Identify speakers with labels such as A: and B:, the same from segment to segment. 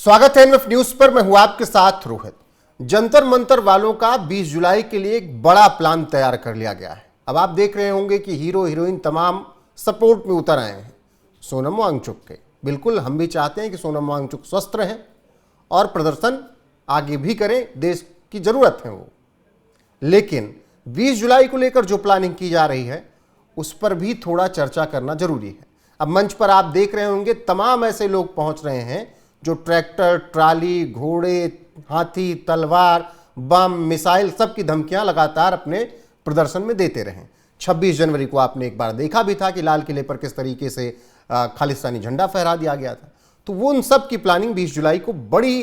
A: स्वागत है NF news पर। मैं हूं आपके साथ रोहित। जंतर मंतर वालों का 20 जुलाई के लिए एक बड़ा प्लान तैयार कर लिया गया है। अब आप देख रहे होंगे कि हीरो हीरोइन तमाम सपोर्ट में उतर आए हैं सोनम वांगचुक के। बिल्कुल हम भी चाहते हैं कि सोनम वांगचुक स्वस्थ रहें और प्रदर्शन आगे भी करें, देश की जरूरत है वो। लेकिन 20 जुलाई को लेकर जो प्लानिंग की जा रही है उस पर भी थोड़ा चर्चा करना जरूरी है। अब मंच पर आप देख रहे होंगे तमाम ऐसे लोग पहुंच रहे हैं जो ट्रैक्टर, ट्राली, घोड़े, हाथी, तलवार, बम, मिसाइल सब की धमकियां लगातार अपने प्रदर्शन में देते रहे। 26 जनवरी को आपने एक बार देखा भी था कि लाल किले पर किस तरीके से खालिस्तानी झंडा फहरा दिया गया था। तो वो उन सब की प्लानिंग 20 जुलाई को बड़ी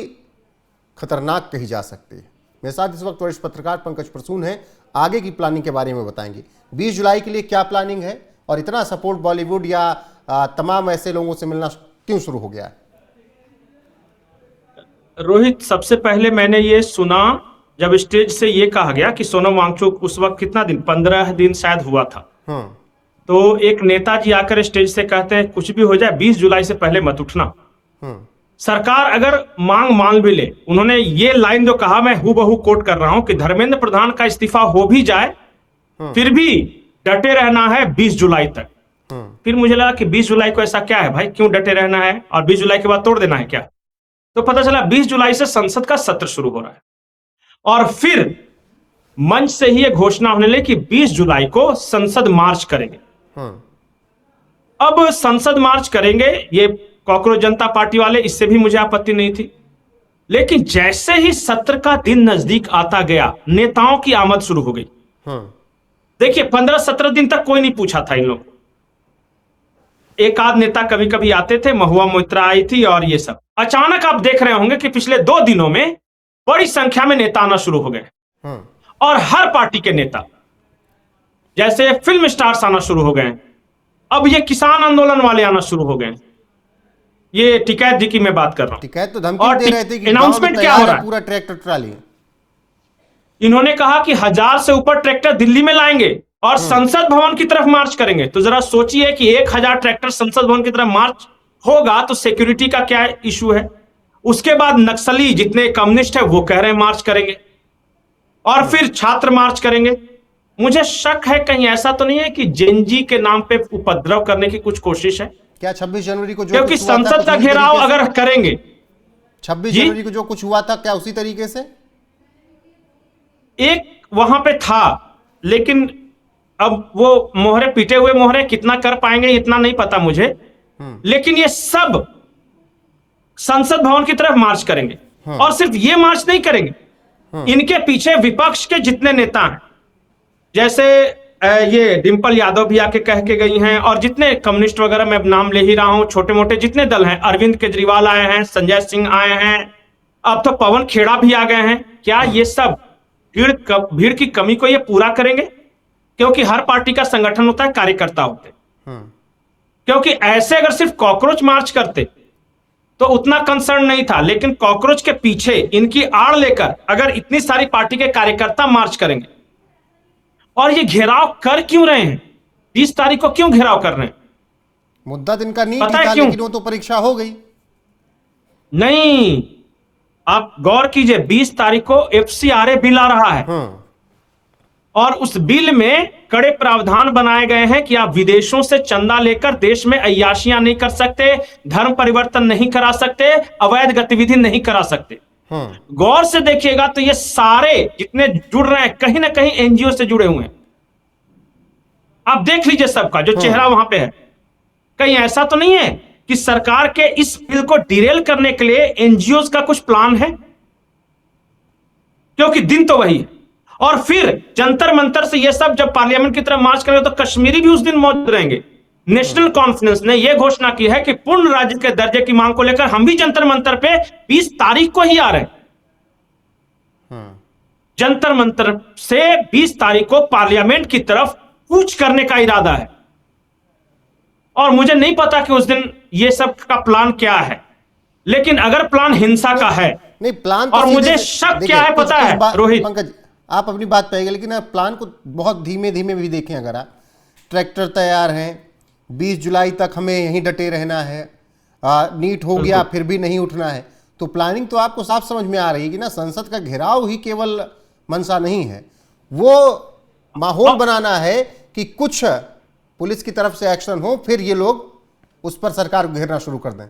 A: खतरनाक कही जा सकती है। मेरे साथ इस वक्त वरिष्ठ पत्रकार पंकज प्रसून हैं, आगे की प्लानिंग के बारे में बताएंगे। 20 जुलाई के लिए क्या प्लानिंग है और इतना सपोर्ट बॉलीवुड या तमाम ऐसे लोगों से मिलना क्यों शुरू हो गया है?
B: रोहित, सबसे पहले मैंने ये सुना जब स्टेज से ये कहा गया कि सोनम वांगचुक उस वक्त कितना दिन 15 दिन शायद हुआ था। तो एक नेताजी आकर स्टेज से कहते हैं कुछ भी हो जाए 20 जुलाई से पहले मत उठना। सरकार अगर मांग मान भी ले, उन्होंने ये लाइन जो कहा मैं हूबहू कोट कर रहा हूं कि धर्मेंद्र प्रधान का इस्तीफा हो भी जाए फिर भी डटे रहना है 20 जुलाई तक। फिर मुझे लगा कि 20 जुलाई को ऐसा क्या है भाई, क्यों डटे रहना है और 20 जुलाई के बाद तोड़ देना है क्या? तो पता चला 20 जुलाई से संसद का सत्र शुरू हो रहा है और फिर मंच से ही यह घोषणा होने लगी कि 20 जुलाई को संसद मार्च करेंगे। अब संसद मार्च करेंगे, ये कॉकरोच जनता पार्टी वाले, इससे भी मुझे आपत्ति नहीं थी। लेकिन जैसे ही सत्र का दिन नजदीक आता गया, नेताओं की आमद शुरू हो गई। देखिए 15-17 दिन तक कोई नहीं पूछा था इन लोगों। एक आध नेता कभी कभी आते थे, महुआ मोइत्रा आई थी और ये सब। अचानक आप देख रहे होंगे कि पिछले 2 दिनों में बड़ी संख्या में नेता आना शुरू हो गए और हर पार्टी के नेता, जैसे फिल्म स्टार्स आना शुरू हो गए। अब ये किसान आंदोलन वाले आना शुरू हो गए। ये टिकैत जी की मैं बात कर रहा हूं।
A: टिकैत तो धमकी दे रहे थे कि
B: अनाउंसमेंट क्या हो रहा है,
A: पूरा ट्रैक्टर ट्राली।
B: इन्होंने कहा कि 1000 से ऊपर ट्रैक्टर दिल्ली में लाएंगे और संसद भवन की तरफ मार्च करेंगे। तो जरा सोचिए कि 1000 ट्रैक्टर संसद भवन की तरफ मार्च होगा तो सिक्योरिटी का क्या इशू है। उसके बाद नक्सली जितने कम्युनिस्ट है वो कह रहे हैं मार्च करेंगे और फिर छात्र मार्च करेंगे। मुझे शक है कहीं ऐसा तो नहीं है कि जेनजी के नाम पे उपद्रव करने की कुछ कोशिश है
A: क्या? 26 जनवरी को जो
B: क्योंकि संसद का घेराव अगर करेंगे,
A: 26 जनवरी को जो कुछ हुआ था क्या उसी तरीके से
B: एक वहां पे था, लेकिन अब वो मोहरे पीटे हुए मोहरे कितना कर पाएंगे इतना नहीं पता मुझे। लेकिन ये सब संसद भवन की तरफ मार्च करेंगे और सिर्फ ये मार्च नहीं करेंगे, इनके पीछे विपक्ष के जितने नेता हैं, जैसे ये डिंपल यादव भी आके कह के गई हैं और जितने कम्युनिस्ट वगैरह मैं नाम ले ही रहा हूं, छोटे मोटे जितने दल हैं, अरविंद केजरीवाल आए हैं, संजय सिंह आए हैं, अब तो पवन खेड़ा भी आ गए हैं। क्या ये सब भीड़ की कमी को ये पूरा करेंगे? क्योंकि हर पार्टी का संगठन होता है, कार्यकर्ता होते हैं। क्योंकि ऐसे अगर सिर्फ कॉकरोच मार्च करते तो उतना कंसर्न नहीं था, लेकिन कॉकरोच के पीछे इनकी आड़ लेकर अगर इतनी सारी पार्टी के कार्यकर्ता मार्च करेंगे और ये घेराव कर क्यों रहे हैं, 20 तारीख को क्यों घेराव कर रहे हैं?
A: मुद्दा दिन का नहीं
B: पता है
A: था,
B: क्यों?
A: लेकिन वो तो परीक्षा हो गई।
B: नहीं, आप गौर कीजिए, 20 तारीख को FCRA बिल आ रहा है और उस बिल में कड़े प्रावधान बनाए गए हैं कि आप विदेशों से चंदा लेकर देश में अय्याशियां नहीं कर सकते, धर्म परिवर्तन नहीं करा सकते, अवैध गतिविधि नहीं करा सकते। गौर से देखिएगा तो ये सारे जितने जुड़ रहे हैं कहीं ना कहीं एनजीओ से जुड़े हुए हैं। आप देख लीजिए सबका जो चेहरा वहां पे है। कहीं ऐसा तो नहीं है कि सरकार के इस बिल को डिरेल करने के लिए एनजीओ का कुछ प्लान है? क्योंकि दिन तो वही है। और फिर जंतर मंतर से ये सब जब पार्लियामेंट की तरफ मार्च करेंगे तो कश्मीरी भी उस दिन मौजूद रहेंगे। नेशनल कॉन्फ्रेंस ने यह घोषणा की है कि पूर्ण राज्य के दर्जे की मांग को लेकर हम भी जंतर मंतर पे 20 तारीख को ही आ रहे हैं। जंतर मंतर से 20 तारीख को पार्लियामेंट की तरफ कूच करने का इरादा है और मुझे नहीं पता कि उस दिन ये सब का प्लान क्या है, लेकिन अगर प्लान हिंसा का है
A: नहीं प्लान तो
B: और मुझे शक क्या है पता है रोहित,
A: पंकज आप अपनी बात पे आएंगे, लेकिन आप प्लान को बहुत धीमे धीमे भी देखें। अगर आप ट्रैक्टर तैयार हैं, 20 जुलाई तक हमें यहीं डटे रहना है, नीट हो गया फिर भी नहीं उठना है, तो प्लानिंग तो आपको साफ समझ में आ रही है कि ना, संसद का घेराव ही केवल मंशा नहीं है, वो माहौल बनाना है कि कुछ पुलिस की तरफ से एक्शन हो, फिर ये लोग उस पर सरकार को घेरना शुरू कर दें।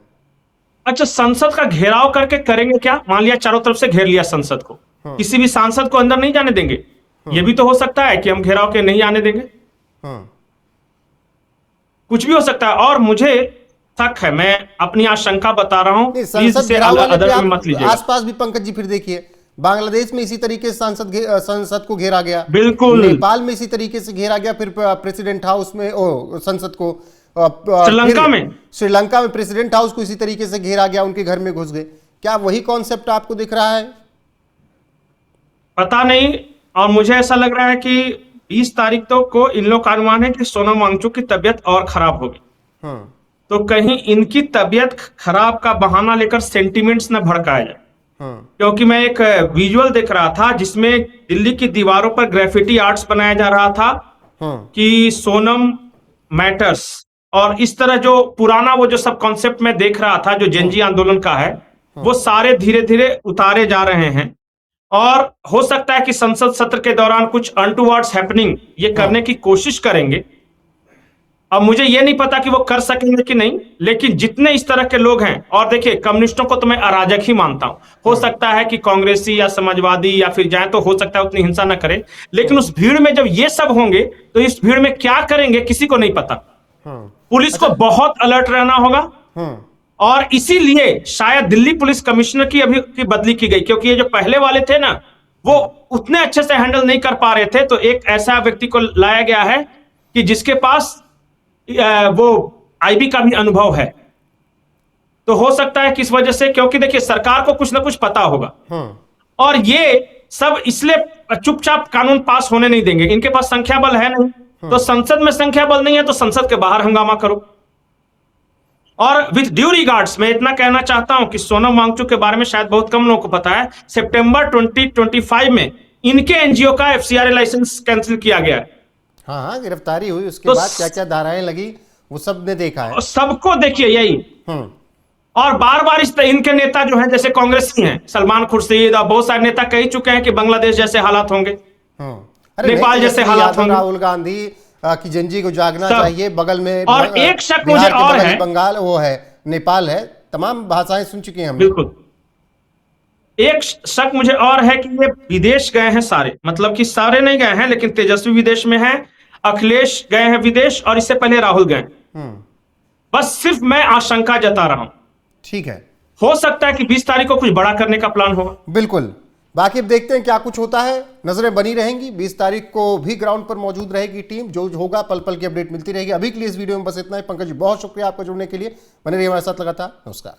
B: अच्छा, संसद का घेराव करके करेंगे क्या? मान लिया चारों तरफ से घेर लिया संसद को, किसी भी सांसद को अंदर नहीं जाने देंगे? ये भी तो हो सकता है कि हम घेराव के नहीं आने देंगे, कुछ भी हो सकता है। और मुझे शक है, मैं अपनी आशंका बता रहा हूं, प्लीज
A: संसद
B: इसे
A: घेराव वाले पे
B: अदर में
A: आप
B: मत लीजिएगा।
A: आसपास भी पंकज जी फिर देखिए, बांग्लादेश में इसी तरीके से संसद को घेरा गया,
B: बिल्कुल।
A: नेपाल में इसी तरीके से घेरा गया, फिर प्रेसिडेंट हाउस में संसद को, श्रीलंका में प्रेसिडेंट हाउस को इसी तरीके से घेरा गया, उनके घर में घुस गए। क्या वही कॉन्सेप्ट आपको दिख रहा है?
B: पता नहीं, और मुझे ऐसा लग रहा है कि 20 तारीख को इन लोग का अनुमान है कि सोनम वांगचुक की तबीयत और खराब होगी, तो कहीं इनकी तबीयत खराब का बहाना लेकर सेंटिमेंट्स न भड़काया जाए। क्योंकि मैं एक विजुअल देख रहा था जिसमें दिल्ली की दीवारों पर ग्राफिटी आर्ट्स बनाया जा रहा था कि सोनम मैटर्स, और इस तरह जो पुराना वो जो सब कॉन्सेप्ट में देख रहा था जो जेनजी आंदोलन का है, वो सारे धीरे धीरे उतारे जा रहे हैं। और हो सकता है कि संसद सत्र के दौरान कुछ अनटूवर्ड्स हैपनिंग ये करने की कोशिश करेंगे। अब मुझे ये नहीं पता कि वो कर सकेंगे कि नहीं, लेकिन जितने इस तरह के लोग हैं, और देखिए कम्युनिस्टों को तो मैं अराजक ही मानता हूं, हो सकता है कि कांग्रेसी या समाजवादी या फिर जाए तो हो सकता है उतनी हिंसा ना करे, लेकिन उस भीड़ में जब ये सब होंगे तो इस भीड़ में क्या करेंगे किसी को नहीं पता। पुलिस को बहुत अलर्ट रहना होगा, और इसीलिए शायद दिल्ली पुलिस कमिश्नर की अभी की बदली की गई, क्योंकि ये जो पहले वाले थे ना, वो उतने अच्छे से हैंडल नहीं कर पा रहे थे, तो एक ऐसा व्यक्ति को लाया गया है कि जिसके पास वो आईबी का भी अनुभव है। तो हो सकता है कि इस वजह से, क्योंकि देखिए सरकार को कुछ ना कुछ पता होगा, और ये सब इसलिए चुपचाप कानून पास होने नहीं देंगे। इनके पास संख्या बल है नहीं, तो संसद में संख्या बल नहीं है तो संसद के बाहर हंगामा करो। और विद ड्यू रिगार्ड्स मैं इतना कहना चाहता हूं कि सोनम वांगचुक के बारे में शायद बहुत कम लोगों को पता है, सितंबर 2025 में इनके एनजीओ का एफसीआरए लाइसेंस कैंसिल किया गया है।
A: हाँ, गिरफ्तारी हुई, उसके बाद क्या क्या धाराएं लगी वो सब ने देखा है,
B: सबको देखिए यही। और बार बार इस इनके नेता जो हैं, जैसे कांग्रेसी हैं, सलमान खुर्शीद और बहुत सारे नेता कह चुके हैं कि बांग्लादेश जैसे हालात होंगे, नेपाल जैसे हालात होंगे,
A: राहुल गांधी की जेनजी को जागना चाहिए, बगल में
B: और एक शक मुझे और है,
A: बंगाल वो है, नेपाल है, तमाम भाषाएं सुन चुके हैं हम।
B: बिल्कुल, एक शक मुझे और है कि ये विदेश गए हैं सारे, मतलब कि सारे नहीं गए हैं, लेकिन तेजस्वी विदेश में है, अखिलेश गए हैं विदेश, और इससे पहले राहुल गए। बस सिर्फ मैं आशंका जता रहा हूं।
A: ठीक है,
B: हो सकता है कि 20 तारीख को कुछ बड़ा करने का प्लान होगा।
A: बिल्कुल, बाकी अब देखते हैं क्या कुछ होता है, नजरें बनी रहेंगी। 20 तारीख को भी ग्राउंड पर मौजूद रहेगी टीम, जो होगा पल पल की अपडेट मिलती रहेगी। अभी के लिए इस वीडियो में बस इतना ही। पंकज जी बहुत शुक्रिया आपका जुड़ने के लिए, बने रहिए हमारे साथ लगातार। नमस्कार।